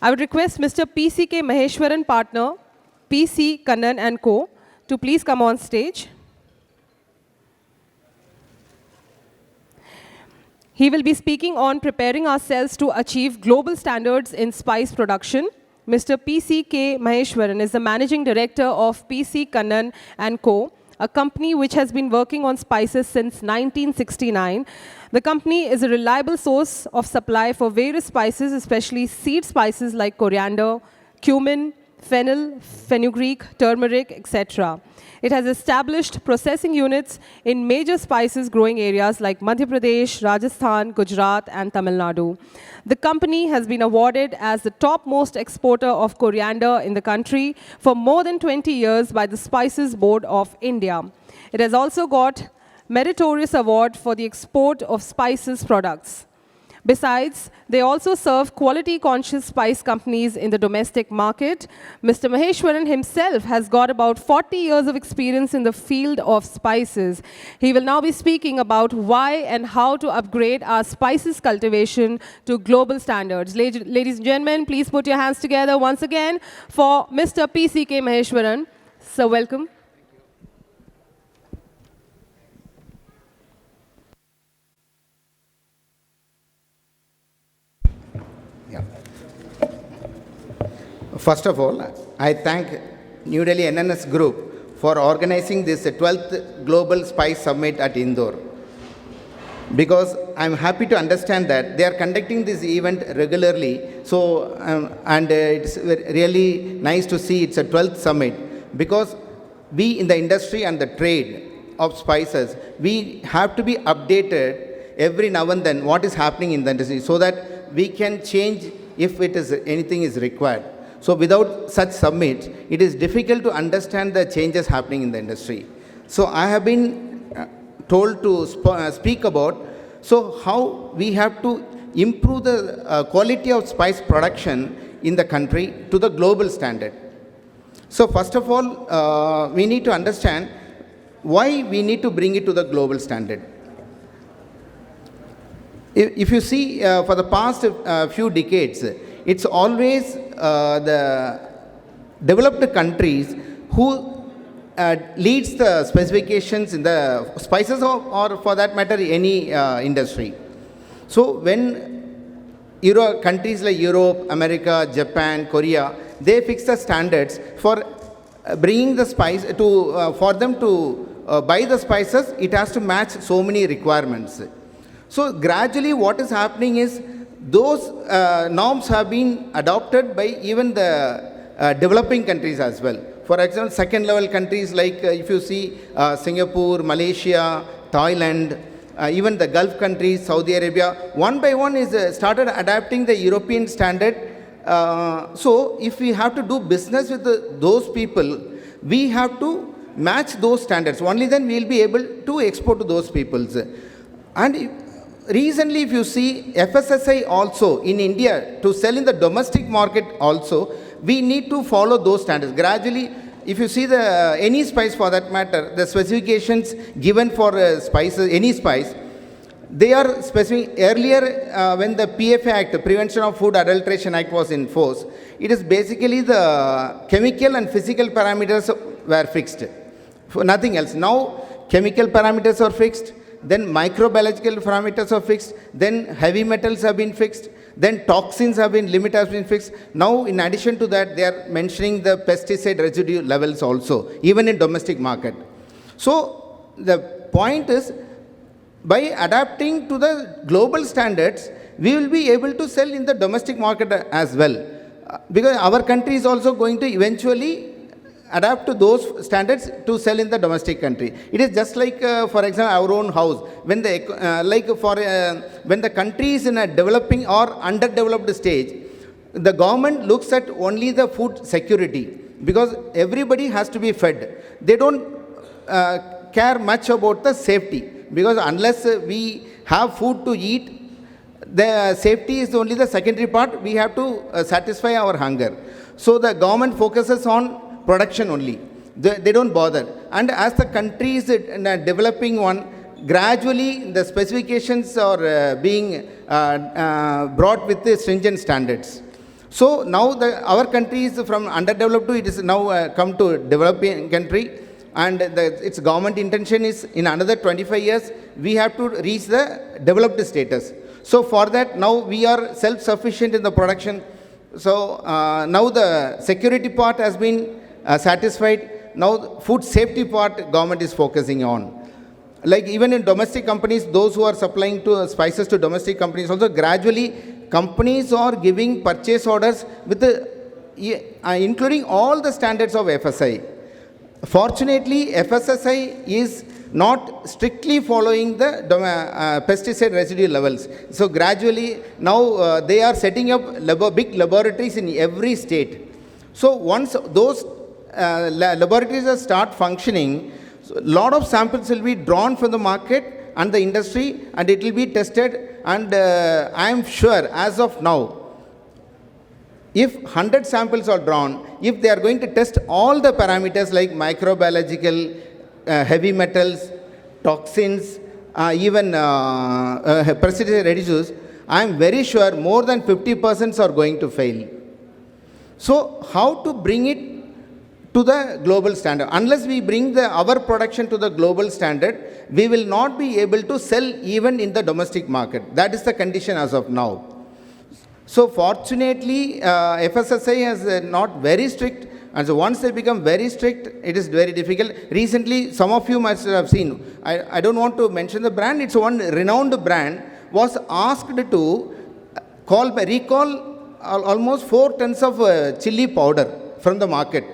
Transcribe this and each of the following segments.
I would request Mr. P.C.K. Maheshwaran, partner, P.C. Kannan and Co., to please come on stage. He will be speaking on preparing ourselves to achieve global standards in spice production. Mr. P.C.K. Maheshwaran is the Managing Director of P.C. Kannan and Co., a company which has been working on spices since 1969. The company is a reliable source of supply for various spices, especially seed spices like coriander, cumin, fennel, fenugreek, turmeric, etc. It has established processing units in major spices growing areas like Madhya Pradesh, Rajasthan, Gujarat, and Tamil Nadu. The company has been awarded as the topmost exporter of coriander in the country for more than 20 years by the Spices Board of India. It has also got meritorious award for the export of spices products. Besides, they also serve quality-conscious spice companies in the domestic market. Mr. Maheshwaran himself has got about 40 years of experience in the field of spices. He will now be speaking about why and how to upgrade our spices cultivation to global standards. Ladies and gentlemen, please put your hands together once again for Mr. P.C.K. Maheshwaran. So welcome. First of all, I thank New Delhi NNS Group for organizing this 12th Global Spice Summit at Indore. Because I'm happy to understand that they are conducting this event regularly. So, it's really nice to see it's a 12th summit. Because we in the industry and the trade of spices, we have to be updated every now and then what is happening in the industry so that we can change if anything is required. So without such summits, it is difficult to understand the changes happening in the industry. So I have been told to speak about how we have to improve the quality of spice production in the country to the global standard. So first of all, we need to understand why we need to bring it to the global standard. If you see for the past few decades, it's always the developed countries who leads the specifications in the spices or for that matter any industry. So when countries like Europe, America, Japan, Korea, they fix the standards for bringing the spice to for them to buy the spices, it has to match so many requirements. So gradually what is happening is those norms have been adopted by even the developing countries as well. For example, second level countries like if you see Singapore, Malaysia, Thailand, even the Gulf countries, Saudi Arabia, one by one is started adapting the European standard. So if we have to do business with those people, we have to match those standards. Only then we will be able to export to those peoples. And recently, if you see FSSI also in India, to sell in the domestic market also, we need to follow those standards. Gradually, if you see any spice for that matter, the specifications given for spices, any spice, they are specific. Earlier, when the PFA Act, Prevention of Food Adulteration Act was in force, it is basically the chemical and physical parameters were fixed. For nothing else. Now, chemical parameters are fixed. Then microbiological parameters are fixed, then heavy metals have been fixed, then toxins limit has been fixed. Now in addition to that, they are mentioning the pesticide residue levels also, even in domestic market. So the point is, by adapting to the global standards, we will be able to sell in the domestic market as well. Because our country is also going to eventually adapt to those standards to sell in the domestic country. It is just like, for example, our own house. When when the country is in a developing or underdeveloped stage, the government looks at only the food security because everybody has to be fed. They don't care much about the safety because unless we have food to eat, the safety is only the secondary part. We have to satisfy our hunger. So the government focuses on production only. They don't bother. And as the country is in a developing one, gradually the specifications are being brought with the stringent standards. So now our country is from underdeveloped to it is now come to developing country, and its government intention is in another 25 years we have to reach the developed status. So for that now we are self-sufficient in the production. So now the security part has been satisfied. Now food safety part government is focusing on. Like even in domestic companies, those who are supplying to spices to domestic companies, also gradually companies are giving purchase orders with including all the standards of FSI. Fortunately, FSSI is not strictly following the pesticide residue levels. So gradually now they are setting up big laboratories in every state. So once those laboratories start functioning, a lot of samples will be drawn from the market and the industry, and it will be tested. And I am sure as of now, if 100 samples are drawn, if they are going to test all the parameters like microbiological, heavy metals, toxins, even pesticide residues, I am very sure more than 50% are going to fail. So how to bring it to the global standard? Unless we bring our production to the global standard, we will not be able to sell even in the domestic market. That is the condition as of now. So fortunately, FSSAI is not very strict, and so once they become very strict, it is very difficult. Recently, some of you must have seen, I don't want to mention the brand, it's one renowned brand, was asked to recall almost 4 tons of chili powder from the market.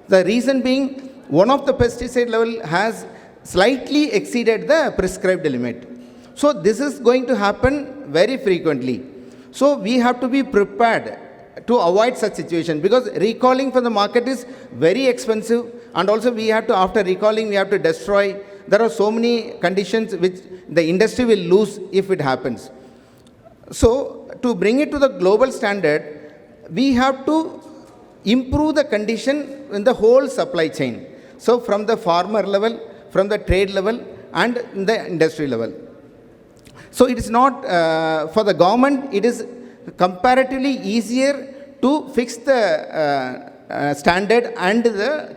The reason being, one of the pesticide level has slightly exceeded the prescribed limit. So this is going to happen very frequently. So we have to be prepared to avoid such situation, because recalling from the market is very expensive, and also we have to, after recalling, we have to destroy. There are so many conditions which the industry will lose if it happens. So to bring it to the global standard, we have to improve the condition in the whole supply chain. So from the farmer level, from the trade level, and the industry level. So it is not, for the government, it is comparatively easier to fix the standard and the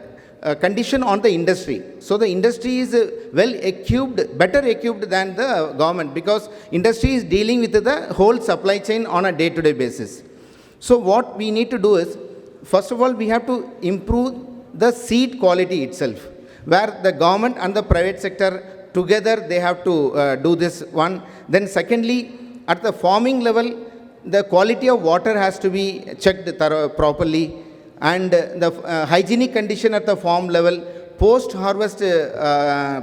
condition on the industry. So the industry is well equipped, better equipped than the government, because industry is dealing with the whole supply chain on a day-to-day basis. So what we need to do is, first of all, we have to improve the seed quality itself, where the government and the private sector together they have to do this one. Then secondly, at the farming level, the quality of water has to be checked properly, and the hygienic condition at the farm level, post-harvest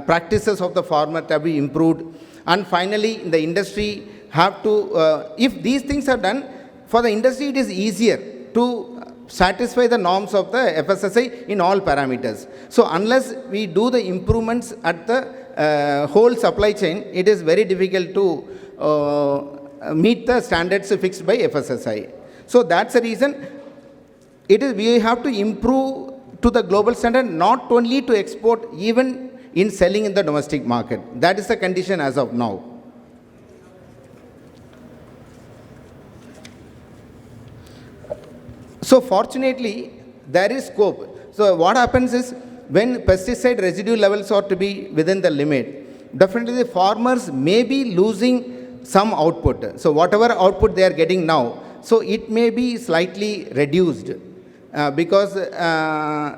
practices of the farmer to be improved. And finally, the industry have to, if these things are done, for the industry it is easier to satisfy the norms of the FSSAI in all parameters. So unless we do the improvements at the whole supply chain, it is very difficult to meet the standards fixed by FSSAI. So that's the reason we have to improve to the global standard, not only to export, even in selling in the domestic market. That is the condition as of now. So fortunately, there is scope. So what happens is, when pesticide residue levels are to be within the limit, definitely the farmers may be losing some output. So whatever output they are getting now, so it may be slightly reduced, because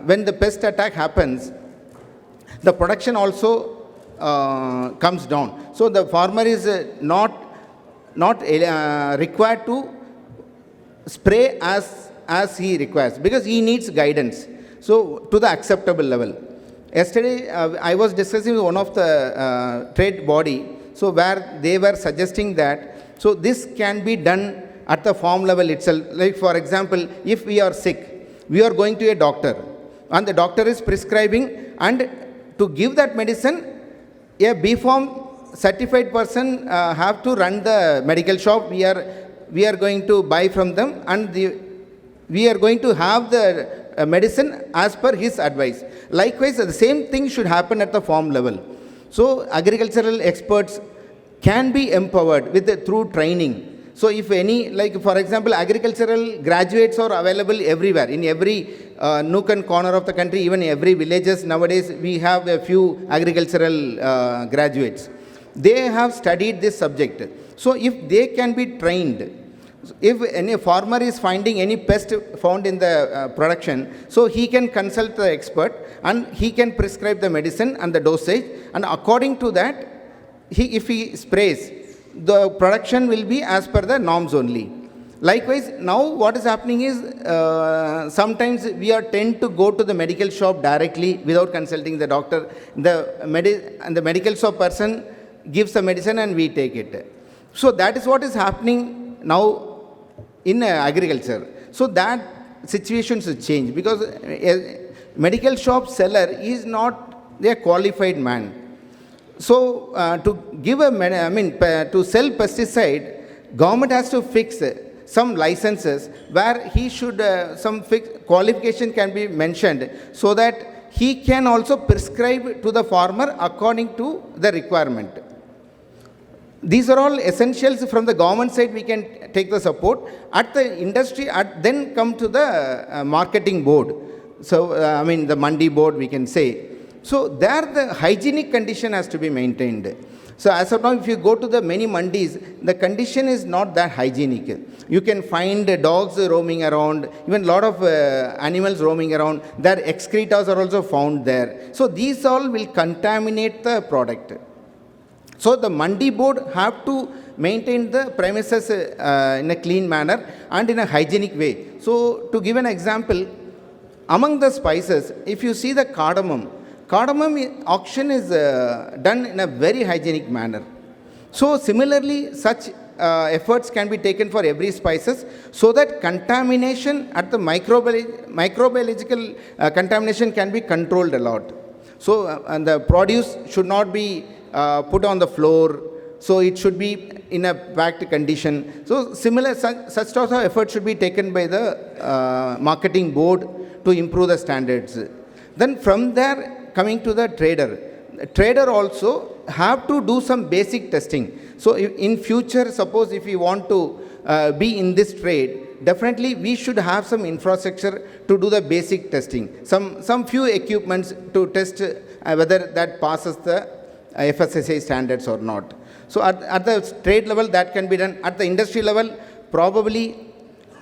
when the pest attack happens, the production also comes down. So the farmer is not required to spray as he requires, because he needs guidance, so to the acceptable level. Yesterday, I was discussing with one of the trade body, so where they were suggesting that, so this can be done at the farm level itself. Like for example, if we are sick, we are going to a doctor, and the doctor is prescribing, and to give that medicine, a B.Farm certified person have to run the medical shop. We are going to buy from them, and we are going to have the medicine as per his advice. Likewise, the same thing should happen at the farm level. So agricultural experts can be empowered through training. So if any, like for example, agricultural graduates are available everywhere, in every nook and corner of the country, even every villages nowadays, we have a few agricultural graduates. They have studied this subject. So if they can be trained, if any farmer is finding any pest found in the production, so he can consult the expert and he can prescribe the medicine and the dosage, and according to that, if he sprays, the production will be as per the norms only. Likewise, now what is happening is sometimes we are tend to go to the medical shop directly without consulting the doctor. And the medical shop person gives the medicine and we take it. So that is what is happening now in agriculture. So that situation should change, because a medical shop seller is not a qualified man. So to give to sell pesticide, government has to fix some licenses where he should, some qualification can be mentioned, so that he can also prescribe to the farmer according to the requirement. These are all essentials. From the government side, we can take the support. At the industry, then come to the marketing board. So, the mandi board, we can say. So, there the hygienic condition has to be maintained. So, as of now, if you go to the many mandis, the condition is not that hygienic. You can find dogs roaming around, even a lot of animals roaming around. Their excretas are also found there. So, these all will contaminate the product. So the mandi board have to maintain the premises in a clean manner and in a hygienic way. So to give an example, among the spices, if you see the cardamom auction is done in a very hygienic manner. So similarly, such efforts can be taken for every spices, so that contamination at the microbiological contamination can be controlled a lot. So and the produce should not be put on the floor, so it should be in a packed condition. So similar such sort of effort should be taken by the marketing board to improve the standards. Then from there, coming to the trader also have to do some basic testing. So in future, suppose if we want to be in this trade, definitely we should have some infrastructure to do the basic testing, some few equipments to test whether that passes the FSSAI standards or not. So at the trade level, that can be done. At the industry level, probably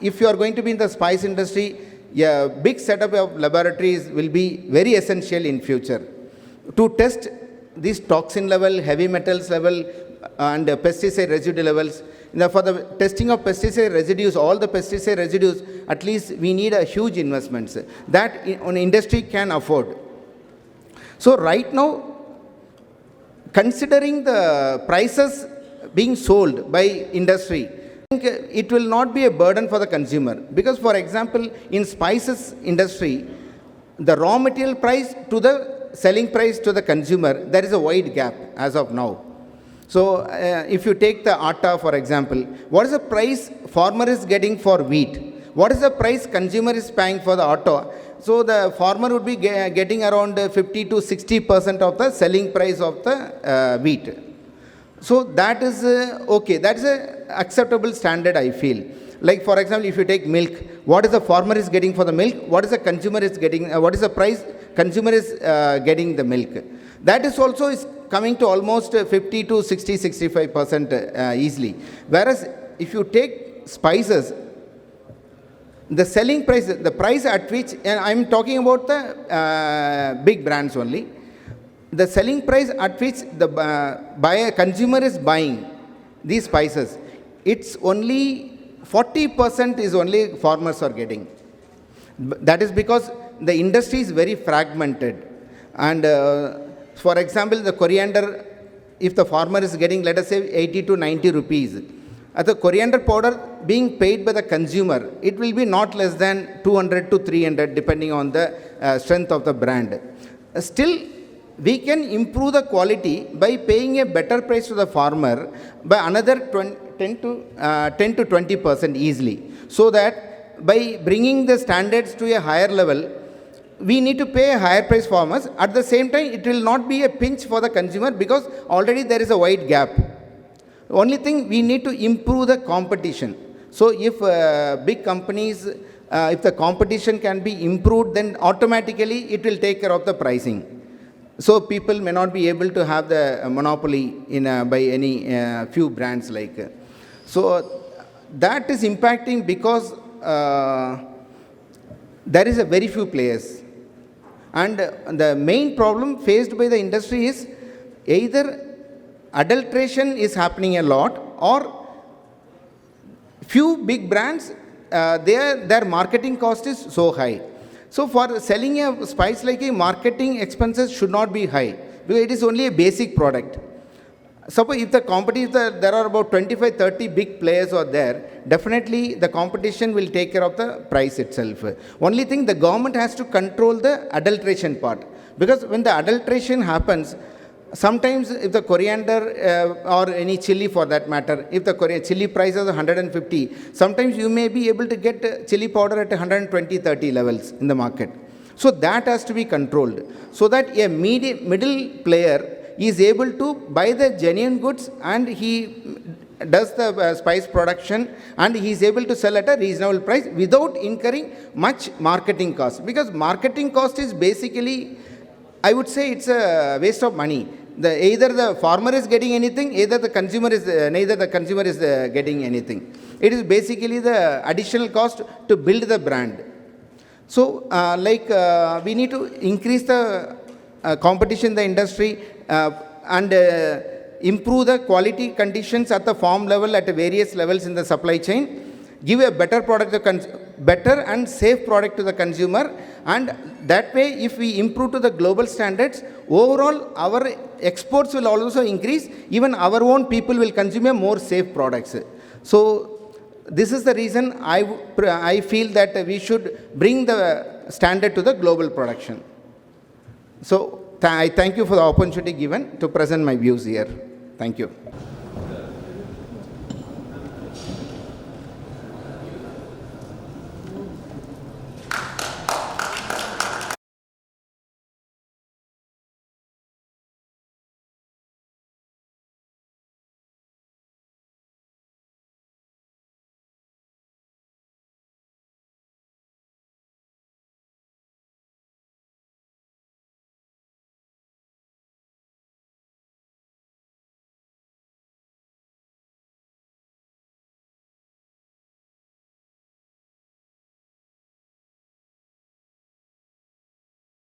if you are going to be in the spice industry, a big setup of laboratories will be very essential in future to test these toxin level, heavy metals level, and pesticide residue levels. Now, for the testing of pesticide residues, all the pesticide residues, at least we need a huge investments that an industry can afford. So right now, considering the prices being sold by industry, I think it will not be a burden for the consumer. Because, for example, in spices industry, the raw material price to the selling price to the consumer, there is a wide gap as of now. So, if you take the atta, for example, what is the price farmer is getting for wheat? What is the price consumer is paying for the atta? So the farmer would be getting around 50 to 60% of the selling price of the wheat. So that is okay. That is a acceptable standard, I feel. Like for example, if you take milk, what is the farmer is getting for the milk? What is the consumer is getting? What is the price consumer is getting the milk? That is also is coming to almost 50 to 60, 65% easily. Whereas if you take spices, the selling price, the price at which, and I'm talking about the big brands only, the selling price at which the buyer consumer is buying these spices, it's only 40% is only farmers are getting. That is because the industry is very fragmented. And for example, the coriander, if the farmer is getting, let us say 80 to 90 rupees, at the coriander powder being paid by the consumer, it will be not less than 200 to 300 depending on the strength of the brand. Still, we can improve the quality by paying a better price to the farmer by another 10 to 20% easily. So that by bringing the standards to a higher level, we need to pay a higher price farmers. At the same time, it will not be a pinch for the consumer because already there is a wide gap. Only thing, we need to improve the competition. So if big companies, if the competition can be improved, then automatically it will take care of the pricing. So people may not be able to have the monopoly in by any few brands like. So that is impacting because there is a very few players. And the main problem faced by the industry is either adulteration is happening a lot, or few big brands, their marketing cost is so high. So for selling a spice like a, marketing expenses should not be high, because it is only a basic product. Suppose if the competition, there are about 25-30 big players are there, definitely the competition will take care of the price itself. Only thing, the government has to control the adulteration part, because when the adulteration happens, sometimes if the coriander or any chili for that matter, if the chili price is 150, sometimes you may be able to get chili powder at 120-30 levels in the market. So that has to be controlled, so that a middle player is able to buy the genuine goods, and he does the spice production, and he is able to sell at a reasonable price without incurring much marketing cost. Because marketing cost is basically, I would say, it's a waste of money. Either the farmer is getting anything, either the consumer is neither the consumer is getting anything. It is basically the additional cost to build the brand. So we need to increase the competition in the industry, and improve the quality conditions at the farm level, at various levels in the supply chain, give a better product, better and safe product to the consumer, and that way if we improve to the global standards, overall our exports will also increase, even our own people will consume a more safe products. So this is the reason I feel that we should bring the standard to the global production. So I thank you for the opportunity given to present my views here. Thank you.